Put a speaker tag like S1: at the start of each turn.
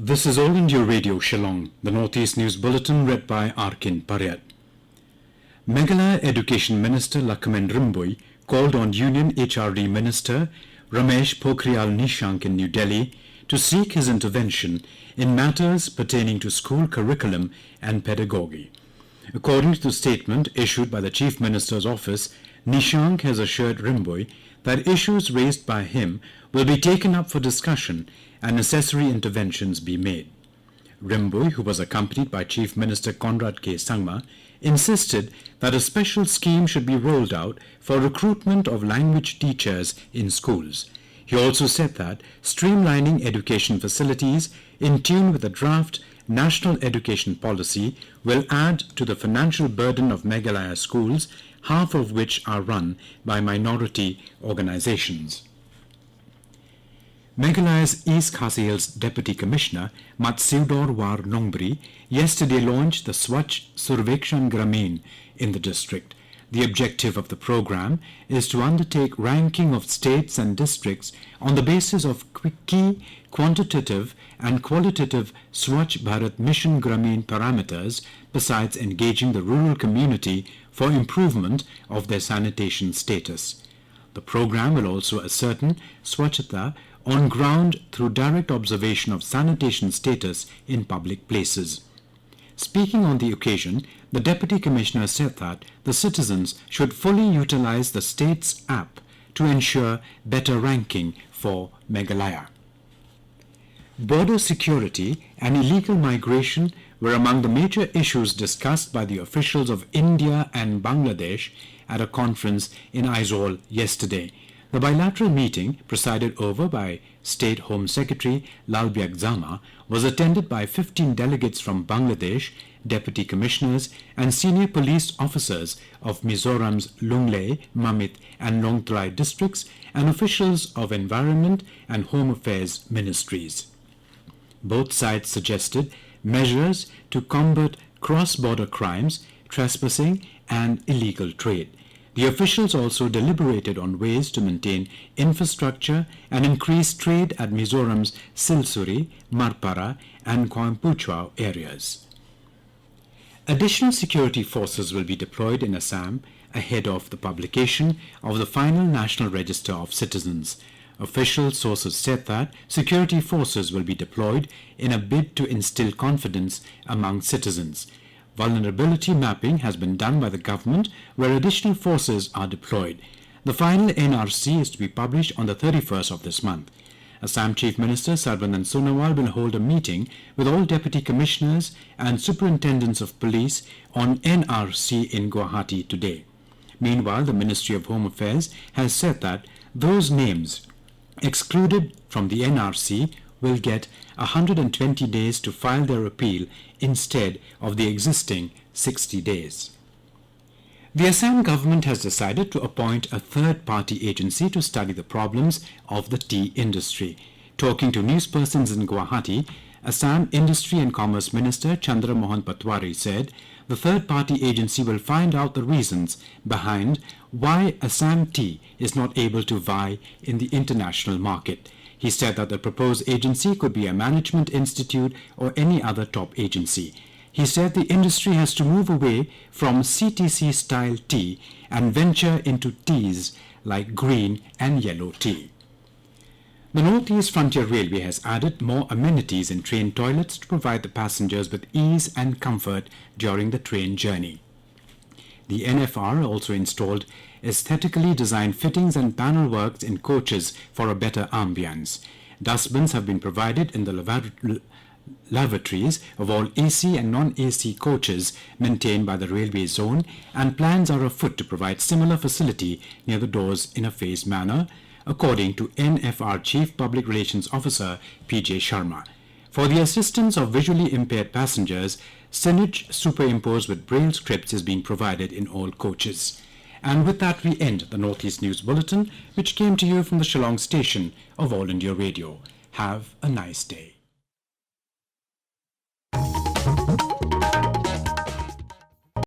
S1: This is All India Radio Shillong, the Northeast News Bulletin read by Arkin Paryat. Meghalaya Education Minister Lakshman Rimbui called on Union HRD Minister Ramesh Pokhriyal Nishank in New Delhi to seek his intervention in matters pertaining to school curriculum and pedagogy. According to the statement issued by the Chief Minister's office, Nishank has assured Rimbui that issues raised by him will be taken up for discussion and necessary interventions be made. Rimbui, who was accompanied by Chief Minister Conrad K. Sangma, insisted that a special scheme should be rolled out for recruitment of language teachers in schools. He also said that streamlining education facilities in tune with the draft National Education Policy will add to the financial burden of Meghalaya schools, half of which are run by minority organizations. Meghalaya's East Khasi Hills Deputy Commissioner Matseudor War Nongbri yesterday launched the Swachh Survekshan Gramin in the district. The objective of the program is to undertake ranking of states and districts on the basis of key quantitative and qualitative Swachh Bharat Mission Gramin parameters, besides engaging the rural community for improvement of their sanitation status. The program will also ascertain Swachhata on ground through direct observation of sanitation status in public places. Speaking on the occasion, the Deputy Commissioner said that the citizens should fully utilize the state's app to ensure better ranking for Meghalaya. Border security and illegal migration were among the major issues discussed by the officials of India and Bangladesh at a conference in Aizawl yesterday. The bilateral meeting, presided over by State Home Secretary Lalbiak Zama, was attended by 15 delegates from Bangladesh, deputy commissioners and senior police officers of Mizoram's Lunglei, Mamit and Longtrai districts, and officials of Environment and Home Affairs ministries. Both sides suggested measures to combat cross-border crimes, trespassing and illegal trade. The officials also deliberated on ways to maintain infrastructure and increase trade at Mizoram's Silsuri, Marpara and Koimpuchua areas. Additional security forces will be deployed in Assam ahead of the publication of the final National Register of Citizens. Official sources said that security forces will be deployed in a bid to instill confidence among citizens. Vulnerability mapping has been done by the government, where additional forces are deployed. The final NRC is to be published on the 31st of this month. Assam Chief Minister Sarbanand Sonowal will hold a meeting with all deputy commissioners and superintendents of police on NRC in Guwahati today. Meanwhile, the Ministry of Home Affairs has said that those names excluded from the NRC will get 120 days to file their appeal instead of the existing 60 days. The Assam government has decided to appoint a third-party agency to study the problems of the tea industry. Talking to newspersons in Guwahati, Assam Industry and Commerce Minister Chandra Mohan Patwari said the third-party agency will find out the reasons behind why Assam tea is not able to vie in the international market. He said that the proposed agency could be a management institute or any other top agency. He said the industry has to move away from CTC-style tea and venture into teas like green and yellow tea. The Northeast Frontier Railway has added more amenities in train toilets to provide the passengers with ease and comfort during the train journey. The NFR also installed aesthetically designed fittings and panel works in coaches for a better ambience. Dustbins have been provided in the lavatories of all AC and non-AC coaches maintained by the railway zone, and plans are afoot to provide similar facility near the doors in a phased manner, according to NFR Chief Public Relations Officer P.J. Sharma. For the assistance of visually impaired passengers, signage superimposed with braille scripts is being provided in all coaches. And with that, we end the Northeast News Bulletin, which came to you from the Shillong station of All India Radio. Have a nice day.